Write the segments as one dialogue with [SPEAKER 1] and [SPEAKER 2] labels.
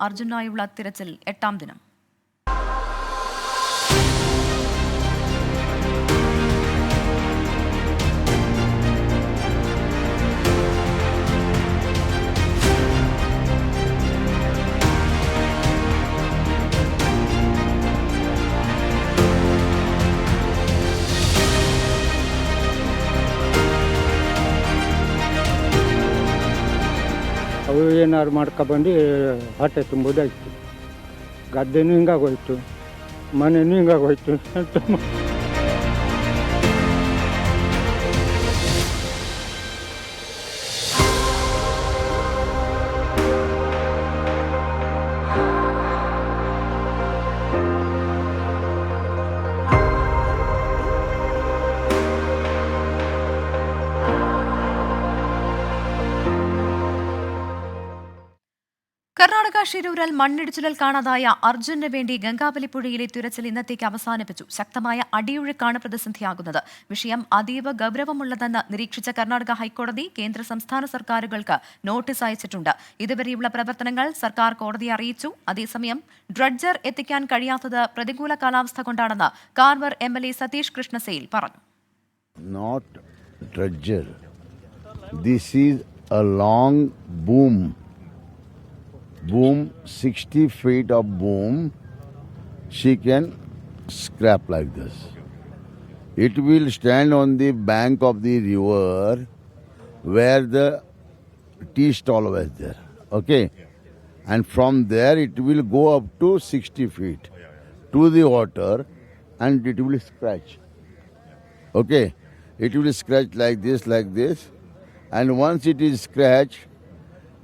[SPEAKER 1] അർജുനായുള്ള തിരച്ചിൽ 8ാം ദിനം.
[SPEAKER 2] ಅವು ಏನಾದ್ರು ಮಾಡ್ಕೊಬಂದು ಹೊಟ್ಟೆ ತುಂಬೋದಾಯ್ತು. ಗದ್ದೆನೂ ಹಿಂಗಾಗೋಯ್ತು, ಮನೆಯೂ ಹಿಂಗಾಗೋಯ್ತು.
[SPEAKER 1] കർണാടക ഷിരൂരിൽ മണ്ണിടിച്ചിലിൽ കാണാതായ അർജുനു വേണ്ടി ഗംഗാവലിപ്പുഴയിലെ തിരച്ചിൽ ഇന്നത്തേക്ക് അവസാനിപ്പിച്ചു. ശക്തമായ അടിയൊഴുക്കാണ് പ്രതിസന്ധിയാകുന്നത്. വിഷയം അതീവ ഗൌരവമുള്ളതെന്ന് നിരീക്ഷിച്ച കർണാടക ഹൈക്കോടതി കേന്ദ്ര സംസ്ഥാന സർക്കാരുകൾക്ക് നോട്ടീസ് അയച്ചിട്ടുണ്ട്. ഇതുവരെയുള്ള പ്രവർത്തനങ്ങൾ സർക്കാർ കോടതിയെ അറിയിച്ചു. അതേസമയം ഡ്രഡ്ജർ എത്തിക്കാൻ കഴിയാത്തത് പ്രതികൂല കാലാവസ്ഥ കൊണ്ടാണെന്ന് കാർവർ MLA സതീഷ് കൃഷ്ണസേൽ പറഞ്ഞു.
[SPEAKER 3] Not dredger. This is a long boom, 60 feet of boom. She can scrap like this. It will stand on the bank of the river where the tea stall was there. Okay? And from there it will go up to 60 feet to the water and it will scratch. Okay? It will scratch like this. And once it is scratched,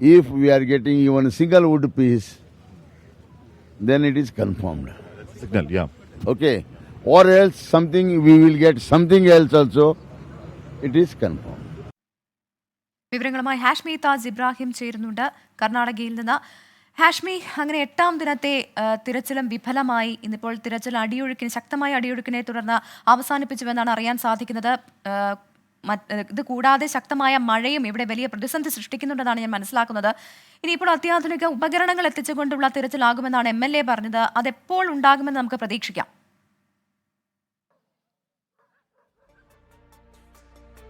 [SPEAKER 3] if we are getting even a single wood piece, then it is confirmed.
[SPEAKER 4] Signal, yeah.
[SPEAKER 3] Okay. Or else something, we will get something else also, it is confirmed.
[SPEAKER 1] വിവരങ്ങളുമായി ഹാഷ്മി താജ് ഇബ്രാഹിം ചേരുന്നുണ്ട് കർണാടകയിൽ നിന്ന്. ഹാഷ്മി, അങ്ങനെ 8ാം ദിനത്തെ തിരച്ചിലും വിഫലമായി. ഇന്നിപ്പോൾ തിരച്ചിൽ ശക്തമായ അടിയൊഴുക്കിനെ തുടർന്ന് അവസാനിപ്പിച്ചുവെന്നാണ് അറിയാൻ സാധിക്കുന്നത്. ഇത് കൂടാതെ ശക്തമായ മഴയും ഇവിടെ വലിയ പ്രതിസന്ധി സൃഷ്ടിക്കുന്നുണ്ടെന്നാണ് ഞാൻ മനസ്സിലാക്കുന്നത്. ഇനിയിപ്പോൾ അത്യാധുനിക ഉപകരണങ്ങൾ എത്തിച്ചുകൊണ്ടുള്ള തിരച്ചിലാകുമെന്നാണ് MLA പറഞ്ഞത്. അതെപ്പോൾ ഉണ്ടാകുമെന്ന് നമുക്ക് പ്രതീക്ഷിക്കാം.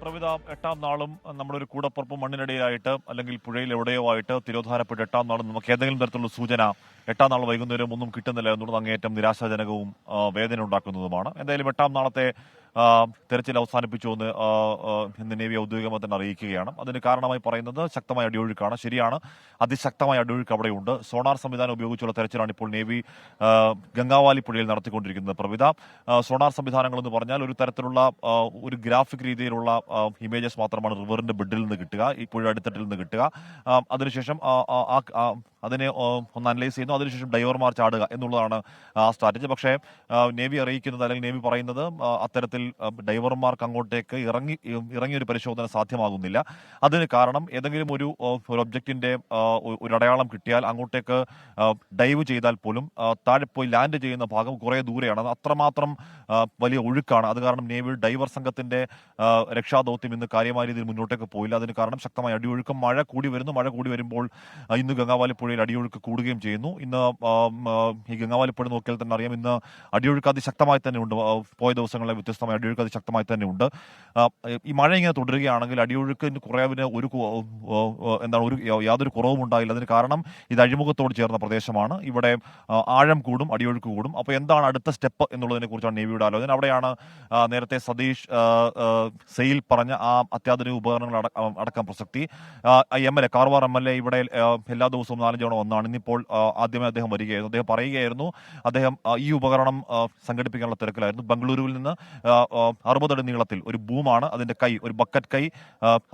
[SPEAKER 4] പ്രവിധ 8ാം നാളും നമ്മുടെ ഒരു കൂടപ്പുറപ്പ് മണ്ണിനിടയായിട്ട് അല്ലെങ്കിൽ പുഴയിൽ എവിടെയോ ആയിട്ട് തിരോധാനപ്പെട്ട് 8ാം നാളും നമുക്ക് ഏതെങ്കിലും തരത്തിലുള്ള സൂചന 8ാം നാൾ വൈകുന്നേരം ഒന്നും കിട്ടുന്നില്ല എന്നുള്ളത് അങ്ങേയറ്റം നിരാശാജനകവും വേദന ഉണ്ടാക്കുന്നതുമാണ്. എന്തായാലും 8ാം നാളത്തെ തെരച്ചിൽ അവസാനിപ്പിച്ചുവെന്ന് ഇന്ന് നേവി ഔദ്യോഗികമായി തന്നെ അറിയിക്കുകയാണ്. അതിന് കാരണമായി പറയുന്നത് ശക്തമായ അടിയൊഴുക്കാണ്. ശരിയാണ്, അതിശക്തമായ അടിയൊഴുക്ക് അവിടെയുണ്ട്. സോണാർ സംവിധാനം ഉപയോഗിച്ചുള്ള തെരച്ചിലാണ് ഇപ്പോൾ നേവി ഗംഗാവാലി പുഴയിൽ നടത്തിക്കൊണ്ടിരിക്കുന്നത്. പ്രവിധ, സോണാർ സംവിധാനങ്ങൾ എന്ന് പറഞ്ഞാൽ ഒരു തരത്തിലുള്ള ഒരു ഗ്രാഫിക് രീതിയിലുള്ള ഇമേജസ് മാത്രമാണ് റിവറിന്റെ ബെഡിൽ നിന്ന് കിട്ടുക, ഈ പുഴ അടിത്തട്ടിൽ നിന്ന് കിട്ടുക. അതിനുശേഷം അതിനെ ഒന്ന് അനലൈസ് ചെയ്യുന്നു. അതിനുശേഷം ഡൈവർമാർ ചാടുക എന്നുള്ളതാണ് ആ സ്ട്രാറ്റജി. പക്ഷേ നേവി അറിയിക്കുന്നത് അല്ലെങ്കിൽ നേവി പറയുന്നത് അത്തരത്തിൽ ഡൈവർമാർക്ക് അങ്ങോട്ടേക്ക് ഇറങ്ങി ഒരു പരിശോധന സാധ്യമാകുന്നില്ല. അതിന് കാരണം ഏതെങ്കിലും ഒരു ഒബ്ജക്റ്റിന്റെ ഒരു അടയാളം കിട്ടിയാൽ അങ്ങോട്ടേക്ക് ഡൈവ് ചെയ്താൽ പോലും താഴെ പോയി ലാൻഡ് ചെയ്യുന്ന ഭാഗം കുറേ ദൂരെയാണ്. അത് അത്രമാത്രം വലിയ ഒഴുക്കാണ്. അത് കാരണം നേവി ഡൈവർ സംഘത്തിന്റെ രക്ഷാദൗത്യം ഇന്ന് കാര്യമായ രീതിയിൽ മുന്നോട്ടേക്ക് പോയില്ല. അതിന് കാരണം ശക്തമായ അടിയൊഴുക്കും. മഴ കൂടി വരുന്നു. മഴ കൂടി വരുമ്പോൾ ഇന്ന് ഗംഗാവാലി പുഴയിൽ അടിയൊഴുക്ക് കൂടുകയും ചെയ്യുന്നു. ഇന്ന് ഈ ഗംഗാവാലി പുഴ നോക്കിയാൽ തന്നെ അറിയാം, ഇന്ന് അടിയൊഴുക്ക് അതിശക്തമായി തന്നെ ഉണ്ട്. പോയ ദിവസങ്ങളിലെ വ്യത്യസ്തമായ അടിയൊഴുക്ക് അതിശക്തമായി തന്നെ ഉണ്ട്. ഈ മഴ ഇങ്ങനെ തുടരുകയാണെങ്കിൽ അടിയൊഴുക്കിന് കുറവിന് യാതൊരു കുറവും ഉണ്ടായില്ല. അതിന് കാരണം ഇത് അഴിമുഖത്തോട് ചേർന്ന പ്രദേശമാണ്. ഇവിടെ ആഴം കൂടും, അടിയൊഴുക്ക് കൂടും. അപ്പോൾ എന്താണ് അടുത്ത സ്റ്റെപ്പ് എന്നുള്ളതിനെ കുറിച്ചാണ് നേവിയുടെ ആലോചന. അവിടെയാണ് നേരത്തെ സതീഷ് സെയിൽ പറഞ്ഞ ആ അത്യാധുനിക ഉപകരണങ്ങൾ അടക്കം പ്രസക്തി. MLA കാർവാർ MLA ഇവിടെ എല്ലാ ദിവസവും 4 തവണ വന്നാണ്. ഇന്നിപ്പോൾ ആദ്യമേ അദ്ദേഹം വരികയായിരുന്നു. അദ്ദേഹം പറയുകയായിരുന്നു അദ്ദേഹം ഈ ഉപകരണം സംഘടിപ്പിക്കാനുള്ള തിരക്കിലായിരുന്നു. ബംഗളൂരുവിൽ നിന്ന് 60 അടി നീളത്തിൽ ഒരു ബൂമാണ്, അതിന്റെ കൈ, ഒരു ബക്കറ്റ് കൈ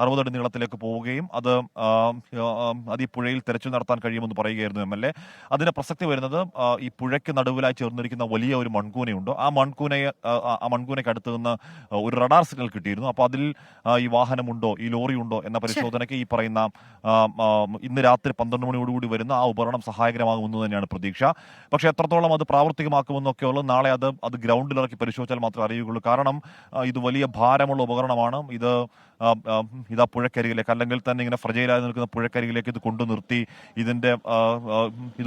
[SPEAKER 4] 60 അടി നീളത്തിലേക്ക് പോവുകയും അത് ഈ പുഴയിൽ തെരച്ചിൽ നടത്താൻ കഴിയുമെന്ന് പറയുകയായിരുന്നു MLA. അതിന്റെ പ്രസക്തി വരുന്നത് ഈ പുഴയ്ക്ക് നടുവിലായി ചേർന്നിരിക്കുന്ന വലിയ ഒരു മൺകൂനയുണ്ട്. ആ മൺകൂനയ്ക്ക് അടുത്ത് നിന്ന് ഒരു റഡാർ സിഗ്നൽ കിട്ടിയിരുന്നു. അപ്പോൾ അതിൽ ഈ വാഹനമുണ്ടോ, ഈ ലോറി ഉണ്ടോ എന്ന പരിശോധനയ്ക്ക് ഈ പറയുന്ന ഇന്ന് രാത്രി 12 മണിയോടുകൂടി വരുന്ന ആ ഉപകരണം സഹായകരമാകുമെന്ന് തന്നെയാണ് പ്രതീക്ഷ. പക്ഷേ എത്രത്തോളം അത് പ്രാവർത്തികമാക്കുമെന്നൊക്കെ ഉള്ളത് നാളെ അത് ഗ്രൗണ്ടിലിറക്കി പരിശോധിച്ചാൽ മാത്രമേ അറിയുകയുള്ളൂ. കാരണം ഇത് വലിയ ഭാരമുള്ള ഉപകരണമാണ്. ഇതാ പുഴക്കരികിലേക്ക്, അല്ലെങ്കിൽ തന്നെ ഇങ്ങനെ ഫ്രജൈലായി നിൽക്കുന്ന പുഴക്കരികിലേക്ക് ഇത് കൊണ്ടു നിർത്തി ഇത്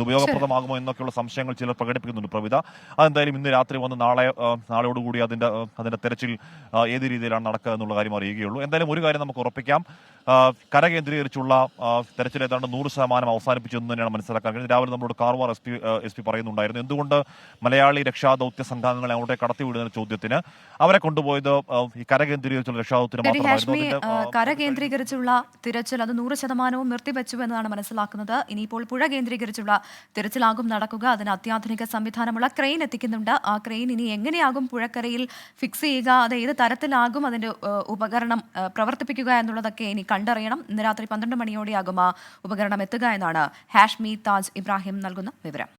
[SPEAKER 4] ഉപയോഗപ്രദമാകുമോ എന്നൊക്കെയുള്ള സംശയങ്ങൾ ചിലർ പ്രകടിപ്പിക്കുന്നുണ്ട്. പ്രവിധ, അതെന്തായാലും ഇന്ന് രാത്രി വന്ന് നാളെയോടുകൂടി അതിന്റെ തെരച്ചിൽ ഏത് രീതിയിലാണ് നടക്കുക എന്നുള്ള കാര്യം അറിയുകയുള്ളൂ. എന്തായാലും ഒരു കാര്യം നമുക്ക് ഉറപ്പിക്കാം, കര കേന്ദ്രീകരിച്ചുള്ള തെരച്ചിൽ ഏതാണ്ട് 100% അവസാനിപ്പിച്ചു എന്ന് തന്നെയാണ് മനസ്സിലാക്കാൻ കഴിയുന്നത്. രാവിലെ നമ്മളോട് കാർവാർ എസ് പി പറയുന്നുണ്ടായിരുന്നു എന്തുകൊണ്ട് മലയാളി രക്ഷാദൌത്യ സംഘാംഗങ്ങളെ അങ്ങോട്ടേ കടത്തിവിടുന്ന ചോദ്യത്തിന് അവരെ കൊണ്ടുപോയത് ഈ കര കേന്ദ്രീകരിച്ചുള്ള രക്ഷാദൌത്യത്തിന് മാത്രമായിരുന്നു.
[SPEAKER 1] കര കേന്ദ്രീകരിച്ചുള്ള തിരച്ചിൽ അത് 100% നിർത്തിവെച്ചു എന്നതാണ് മനസ്സിലാക്കുന്നത്. ഇനിയിപ്പോൾ പുഴ കേന്ദ്രീകരിച്ചുള്ള തിരച്ചിലാകും നടക്കുക. അതിന് അത്യാധുനിക സംവിധാനമുള്ള ക്രെയിൻ എത്തിക്കുന്നുണ്ട്. ആ ക്രെയിൻ ഇനി എങ്ങനെയാകും പുഴക്കരയിൽ ഫിക്സ് ചെയ്യുക, അത് ഏത് തരത്തിലാകും അതിന്റെ ഉപകരണം പ്രവർത്തിപ്പിക്കുക എന്നുള്ളതൊക്കെ ഇനി കണ്ടറിയണം. ഇന്ന് രാത്രി 12 മണിയോടെയാകും ആ ഉപകരണം എത്തുക എന്നാണ് ഹാഷ്മി താജ് ഇബ്രാഹിം നൽകുന്ന വിവരം.